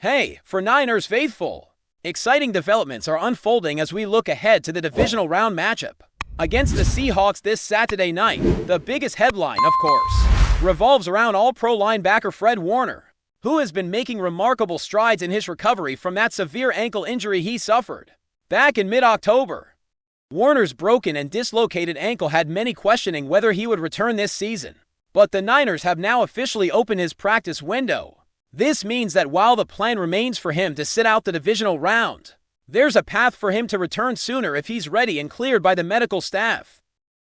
Hey, for Niners faithful! Exciting developments are unfolding as we look ahead to the divisional round matchup against the Seahawks this Saturday night. The biggest headline, of course, revolves around All-Pro linebacker Fred Warner, who has been making remarkable strides in his recovery from that severe ankle injury he suffered back in mid-October. Warner's broken and dislocated ankle had many questioning whether he would return this season, but the Niners have now officially opened his practice window. This means that while the plan remains for him to sit out the divisional round, there's a path for him to return sooner if he's ready and cleared by the medical staff.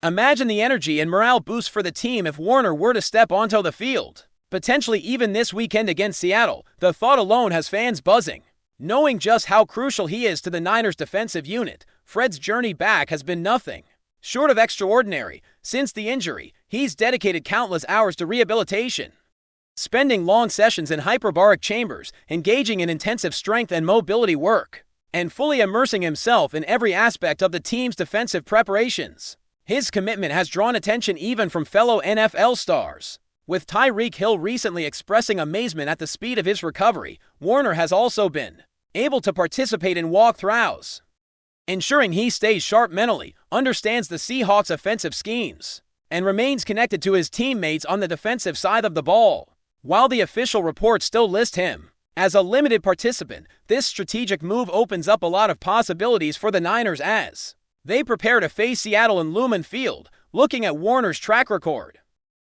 Imagine the energy and morale boost for the team if Warner were to step onto the field, potentially even this weekend against Seattle. The thought alone has fans buzzing. Knowing just how crucial he is to the Niners' defensive unit, Fred's journey back has been nothing short of extraordinary. Since the injury, he's dedicated countless hours to rehabilitation, spending long sessions in hyperbaric chambers, engaging in intensive strength and mobility work, and fully immersing himself in every aspect of the team's defensive preparations. His commitment has drawn attention even from fellow NFL stars, with Tyreek Hill recently expressing amazement at the speed of his recovery. Warner has also been able to participate in walkthroughs, ensuring he stays sharp mentally, understands the Seahawks' offensive schemes, and remains connected to his teammates on the defensive side of the ball. While the official reports still list him as a limited participant, this strategic move opens up a lot of possibilities for the Niners as they prepare to face Seattle in Lumen Field. Looking at Warner's track record,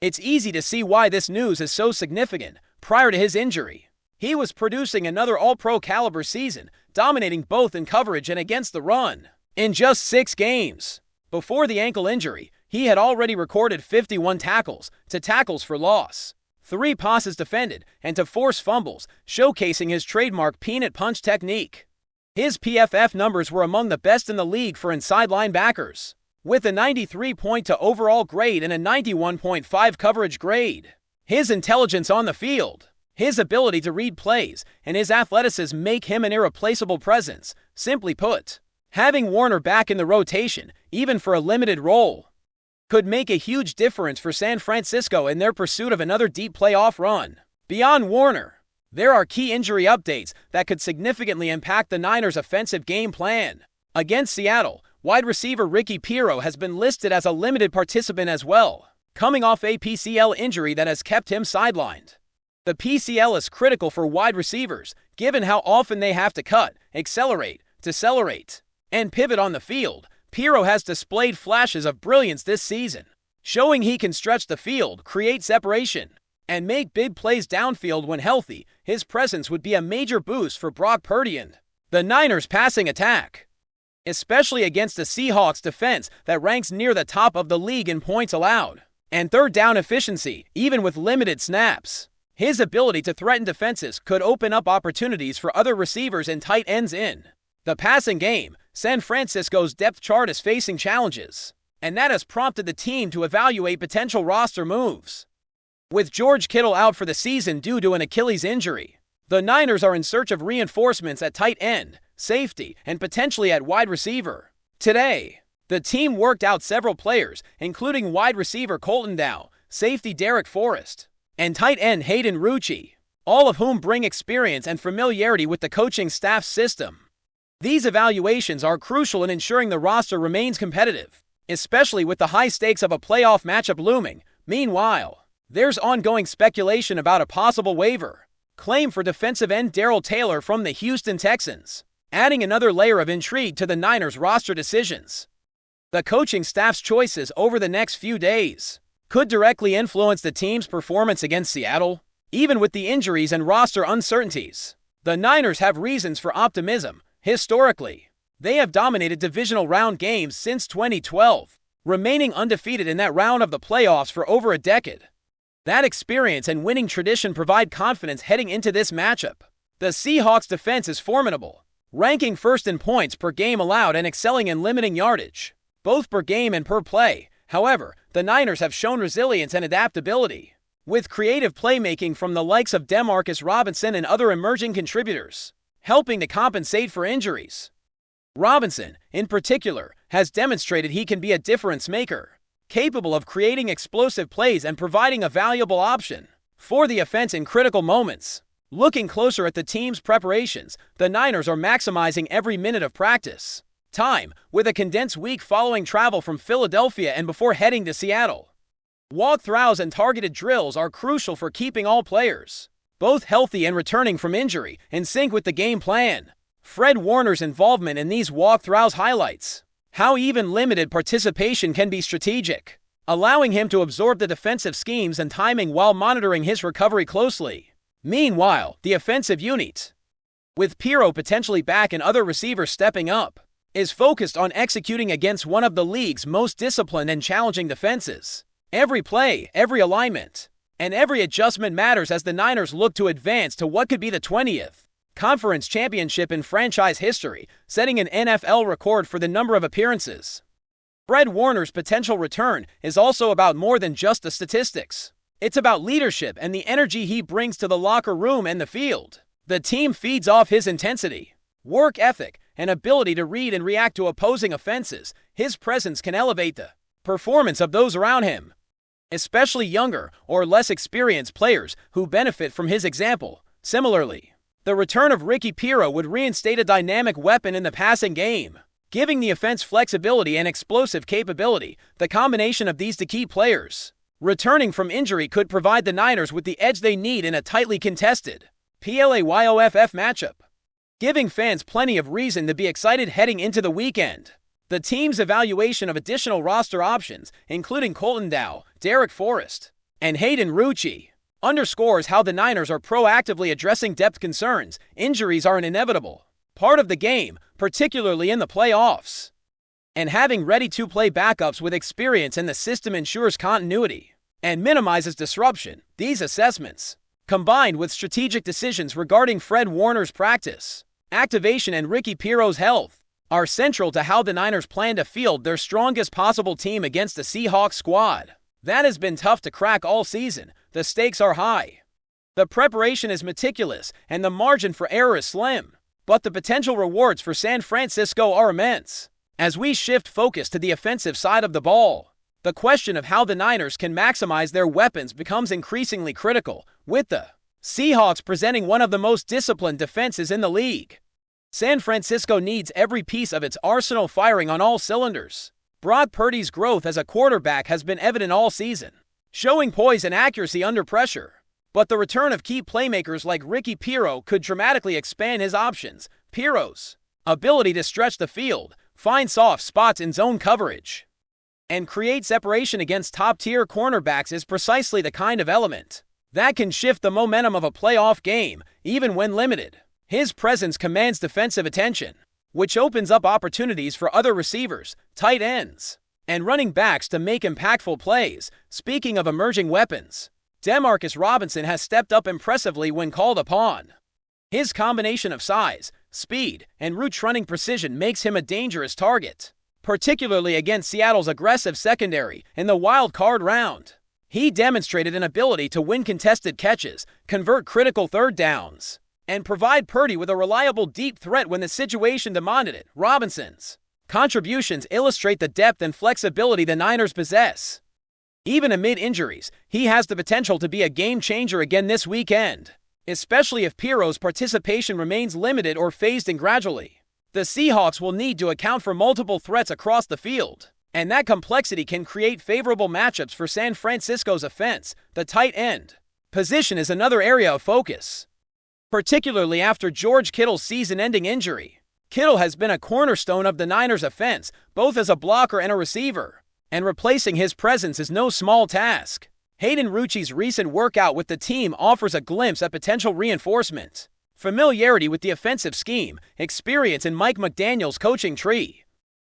it's easy to see why this news is so significant. Prior to his injury, he was producing another All-Pro caliber season, dominating both in coverage and against the run. In just 6 games before the ankle injury, he had already recorded 51 tackles for loss, 3 passes defended, and to force fumbles, showcasing his trademark peanut punch technique. His PFF numbers were among the best in the league for inside linebackers, with a 93.2 overall grade and a 91.5 coverage grade. His intelligence on the field, his ability to read plays, and his athleticism make him an irreplaceable presence. Simply put, having Warner back in the rotation, even for a limited role, could make a huge difference for San Francisco in their pursuit of another deep playoff run. Beyond Warner, there are key injury updates that could significantly impact the Niners' offensive game plan. Against Seattle, wide receiver Ricky Pirro has been listed as a limited participant as well, coming off a PCL injury that has kept him sidelined. The PCL is critical for wide receivers, given how often they have to cut, accelerate, decelerate, and pivot on the field. Pirro has displayed flashes of brilliance this season, showing he can stretch the field, create separation, and make big plays downfield when healthy. His presence would be a major boost for Brock Purdy and the Niners' passing attack, especially against the Seahawks defense that ranks near the top of the league in points allowed and third down efficiency, even with limited snaps. His ability to threaten defenses could open up opportunities for other receivers and tight ends in the passing game. San Francisco's depth chart is facing challenges, and that has prompted the team to evaluate potential roster moves. With George Kittle out for the season due to an Achilles injury, the Niners are in search of reinforcements at tight end, safety, and potentially at wide receiver. Today, the team worked out several players, including wide receiver Colton Dow, safety Derek Forrest, and tight end Hayden Rucci, all of whom bring experience and familiarity with the coaching staff's system. These evaluations are crucial in ensuring the roster remains competitive, especially with the high stakes of a playoff matchup looming. Meanwhile, there's ongoing speculation about a possible waiver claim for defensive end Darrell Taylor from the Houston Texans, adding another layer of intrigue to the Niners' roster decisions. The coaching staff's choices over the next few days could directly influence the team's performance against Seattle. Even with the injuries and roster uncertainties, the Niners have reasons for optimism. Historically, they have dominated divisional round games since 2012, remaining undefeated in that round of the playoffs for over a decade. That experience and winning tradition provide confidence heading into this matchup. The Seahawks' defense is formidable, ranking first in points per game allowed and excelling in limiting yardage, both per game and per play. However, the Niners have shown resilience and adaptability, with creative playmaking from the likes of Demarcus Robinson and other emerging contributors, helping to compensate for injuries. Robinson, in particular, has demonstrated he can be a difference maker, capable of creating explosive plays and providing a valuable option for the offense in critical moments. Looking closer at the team's preparations, the Niners are maximizing every minute of practice time, with a condensed week following travel from Philadelphia and before heading to Seattle. Walkthroughs and targeted drills are crucial for keeping all players, both healthy and returning from injury, in sync with the game plan. Fred Warner's involvement in these walkthroughs highlights how even limited participation can be strategic, allowing him to absorb the defensive schemes and timing while monitoring his recovery closely. Meanwhile, the offensive unit, with Pirro potentially back and other receivers stepping up, is focused on executing against one of the league's most disciplined and challenging defenses. Every play, every alignment, and every adjustment matters as the Niners look to advance to what could be the 20th conference championship in franchise history, setting an NFL record for the number of appearances. Fred Warner's potential return is also about more than just the statistics. It's about leadership and the energy he brings to the locker room and the field. The team feeds off his intensity, work ethic, and ability to read and react to opposing offenses. His presence can elevate the performance of those around him, especially younger or less experienced players who benefit from his example. Similarly, the return of Ricky Pirro would reinstate a dynamic weapon in the passing game, giving the offense flexibility and explosive capability. The combination of these two key players returning from injury could provide the Niners with the edge they need in a tightly contested playoff matchup, giving fans plenty of reason to be excited heading into the weekend. The team's evaluation of additional roster options, including Colton Dow, Derek Forrest, and Hayden Rucci, underscores how the Niners are proactively addressing depth concerns. Injuries are an inevitable part of the game, particularly in the playoffs, and having ready-to-play backups with experience in the system ensures continuity and minimizes disruption. These assessments, combined with strategic decisions regarding Fred Warner's practice activation and Ricky Pirro's health, are central to how the Niners plan to field their strongest possible team against the Seahawks squad that has been tough to crack all season. The stakes are high, the preparation is meticulous, and the margin for error is slim. But the potential rewards for San Francisco are immense. As we shift focus to the offensive side of the ball, the question of how the Niners can maximize their weapons becomes increasingly critical, with the Seahawks presenting one of the most disciplined defenses in the league. San Francisco needs every piece of its arsenal firing on all cylinders. Brock Purdy's growth as a quarterback has been evident all season, showing poise and accuracy under pressure. But the return of key playmakers like Ricky Pirro could dramatically expand his options. Pirro's ability to stretch the field, find soft spots in zone coverage, and create separation against top-tier cornerbacks is precisely the kind of element that can shift the momentum of a playoff game, even when limited. His presence commands defensive attention, which opens up opportunities for other receivers, tight ends, and running backs to make impactful plays. Speaking of emerging weapons, Demarcus Robinson has stepped up impressively when called upon. His combination of size, speed, and route-running precision makes him a dangerous target, particularly against Seattle's aggressive secondary in the wild card round. He demonstrated an ability to win contested catches, convert critical third downs, and provide Purdy with a reliable deep threat when the situation demanded it. Robinson's contributions illustrate the depth and flexibility the Niners possess. Even amid injuries, he has the potential to be a game-changer again this weekend, especially if Pirro's participation remains limited or phased in gradually. The Seahawks will need to account for multiple threats across the field, and that complexity can create favorable matchups for San Francisco's offense. The tight end position is another area of focus, particularly after George Kittle's season-ending injury. Kittle has been a cornerstone of the Niners' offense, both as a blocker and a receiver, and replacing his presence is no small task. Hayden Rucci's recent workout with the team offers a glimpse at potential reinforcement, familiarity with the offensive scheme, experience in Mike McDaniel's coaching tree,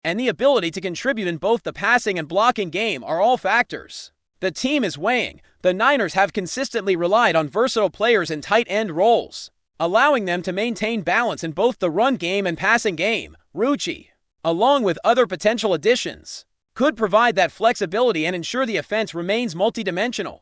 and the ability to contribute in both the passing and blocking game are all factors the team is weighing. The Niners have consistently relied on versatile players in tight end roles, allowing them to maintain balance in both the run game and passing game. Rucci, along with other potential additions, could provide that flexibility and ensure the offense remains multidimensional.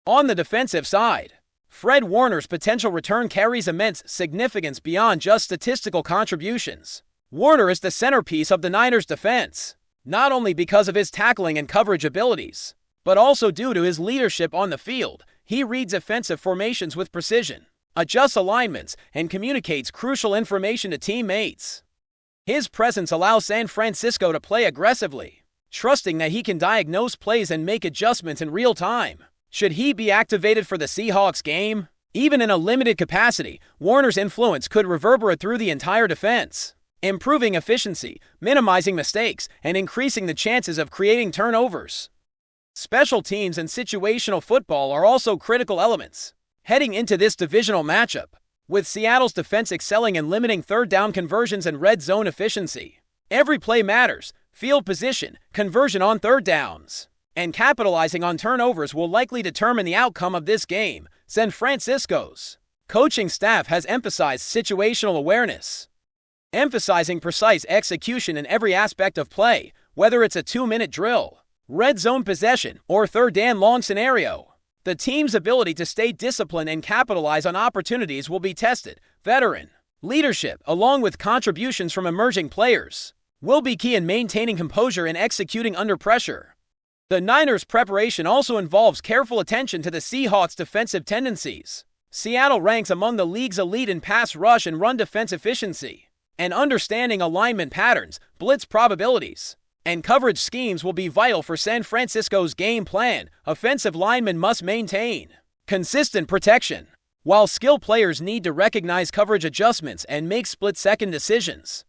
On the defensive side, Fred Warner's potential return carries immense significance beyond just statistical contributions. Warner is the centerpiece of the Niners' defense, not only because of his tackling and coverage abilities, but also due to his leadership on the field. He reads offensive formations with precision, adjusts alignments, and communicates crucial information to teammates. His presence allows San Francisco to play aggressively, trusting that he can diagnose plays and make adjustments in real time. Should he be activated for the Seahawks game? Even in a limited capacity, Warner's influence could reverberate through the entire defense, improving efficiency, minimizing mistakes, and increasing the chances of creating turnovers. Special teams and situational football are also critical elements heading into this divisional matchup, with Seattle's defense excelling in limiting third-down conversions and red zone efficiency. Every play matters: field position, conversion on third downs, and capitalizing on turnovers will likely determine the outcome of this game. San Francisco's coaching staff has emphasized situational awareness, emphasizing precise execution in every aspect of play, whether it's a 2-minute drill, red zone possession, or third and long scenario. The team's ability to stay disciplined and capitalize on opportunities will be tested. Veteran leadership, along with contributions from emerging players, will be key in maintaining composure and executing under pressure. The Niners' preparation also involves careful attention to the Seahawks' defensive tendencies. Seattle ranks among the league's elite in pass rush and run defense efficiency, and understanding alignment patterns, blitz probabilities, and coverage schemes will be vital for San Francisco's game plan. Offensive linemen must maintain consistent protection, while skilled players need to recognize coverage adjustments and make split-second decisions.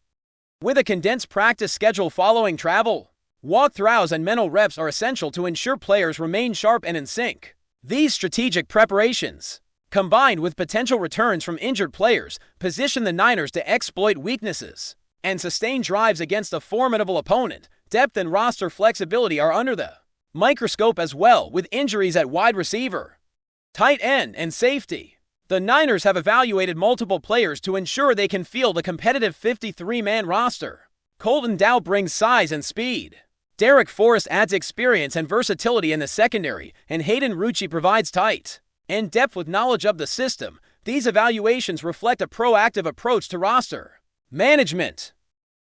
With a condensed practice schedule following travel, walkthroughs and mental reps are essential to ensure players remain sharp and in sync. These strategic preparations, combined with potential returns from injured players, position the Niners to exploit weaknesses and sustain drives against a formidable opponent. Depth and roster flexibility are under the microscope as well, with injuries at wide receiver, tight end, and safety. The Niners have evaluated multiple players to ensure they can field a competitive 53-man roster. Colton Dow brings size and speed. Derek Forrest adds experience and versatility in the secondary, and Hayden Rucci provides tight end depth with knowledge of the system. These evaluations reflect a proactive approach to roster management,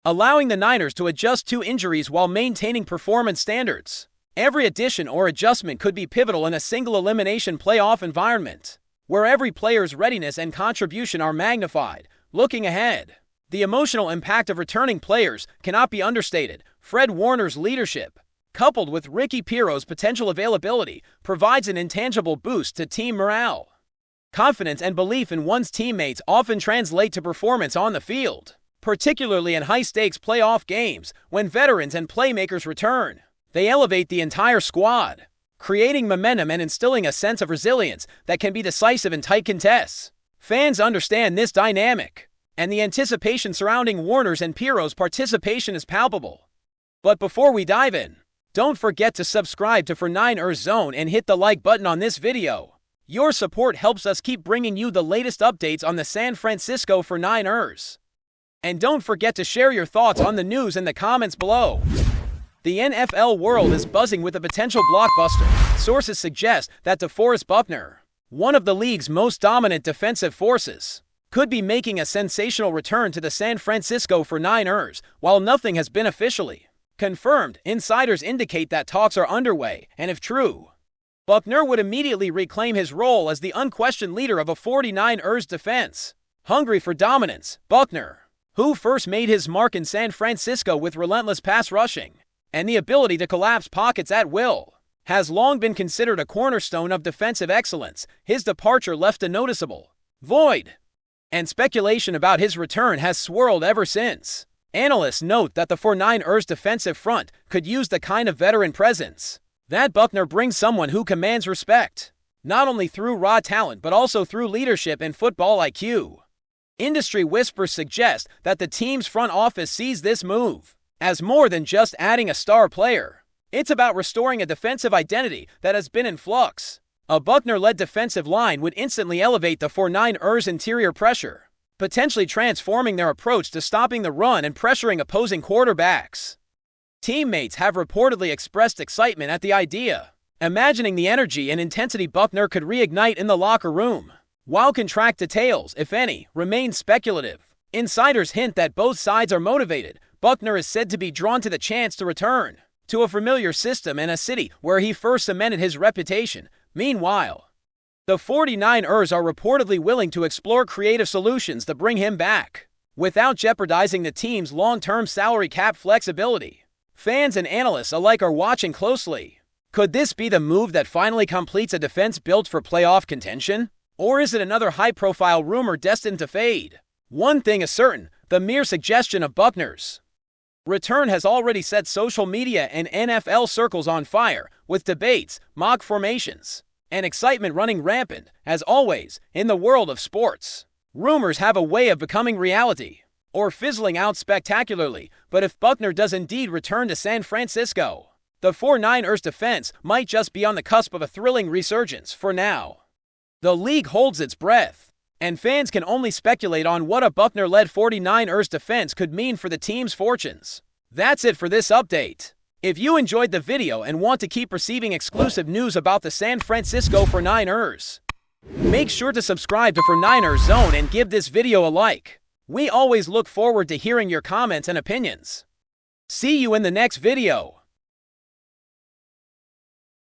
allowing the Niners to adjust to injuries while maintaining performance standards. Every addition or adjustment could be pivotal in a single elimination playoff environment, where every player's readiness and contribution are magnified. Looking ahead, the emotional impact of returning players cannot be understated. Fred Warner's leadership, coupled with Ricky Piero's potential availability, provides an intangible boost to team morale. Confidence and belief in one's teammates often translate to performance on the field, particularly in high-stakes playoff games. When veterans and playmakers return, they elevate the entire squad, creating momentum and instilling a sense of resilience that can be decisive in tight contests. Fans understand this dynamic, and the anticipation surrounding Warner's and Piero's participation is palpable. But before we dive in, don't forget to subscribe to For Niners Zone and hit the like button on this video. Your support helps us keep bringing you the latest updates on the San Francisco 49ers. And don't forget to share your thoughts on the news in the comments below. The NFL world is buzzing with a potential blockbuster. Sources suggest that DeForest Buckner, one of the league's most dominant defensive forces, could be making a sensational return to the San Francisco 49ers. While nothing has been officially confirmed, insiders indicate that talks are underway, and if true, Buckner would immediately reclaim his role as the unquestioned leader of a 49ers defense. Hungry for dominance, Buckner, who first made his mark in San Francisco with relentless pass rushing and the ability to collapse pockets at will, has long been considered a cornerstone of defensive excellence. His departure left a noticeable void, and speculation about his return has swirled ever since. Analysts note that the 49ers defensive front could use the kind of veteran presence that Buckner brings, someone who commands respect, not only through raw talent but also through leadership and football IQ. Industry whispers suggest that the team's front office sees this move as more than just adding a star player. It's about restoring a defensive identity that has been in flux. A Buckner-led defensive line would instantly elevate the 49ers' interior pressure, potentially transforming their approach to stopping the run and pressuring opposing quarterbacks. Teammates have reportedly expressed excitement at the idea, imagining the energy and intensity Buckner could reignite in the locker room. While contract details, if any, remain speculative, insiders hint that both sides are motivated. Buckner is said to be drawn to the chance to return to a familiar system and a city where he first cemented his reputation. Meanwhile, The 49ers are reportedly willing to explore creative solutions to bring him back, without jeopardizing the team's long-term salary cap flexibility. Fans and analysts alike are watching closely. Could this be the move that finally completes a defense built for playoff contention? Or is it another high-profile rumor destined to fade? One thing is certain, the mere suggestion of Buckner's return has already set social media and NFL circles on fire, with debates, mock formations, and excitement running rampant, as always, in the world of sports. Rumors have a way of becoming reality, or fizzling out spectacularly, but if Buckner does indeed return to San Francisco, the 49ers defense might just be on the cusp of a thrilling resurgence. For now, the league holds its breath, and fans can only speculate on what a Buckner-led 49ers defense could mean for the team's fortunes. That's it for this update. If you enjoyed the video and want to keep receiving exclusive news about the San Francisco 49ers, make sure to subscribe to 49ers Zone and give this video a like. We always look forward to hearing your comments and opinions. See you in the next video.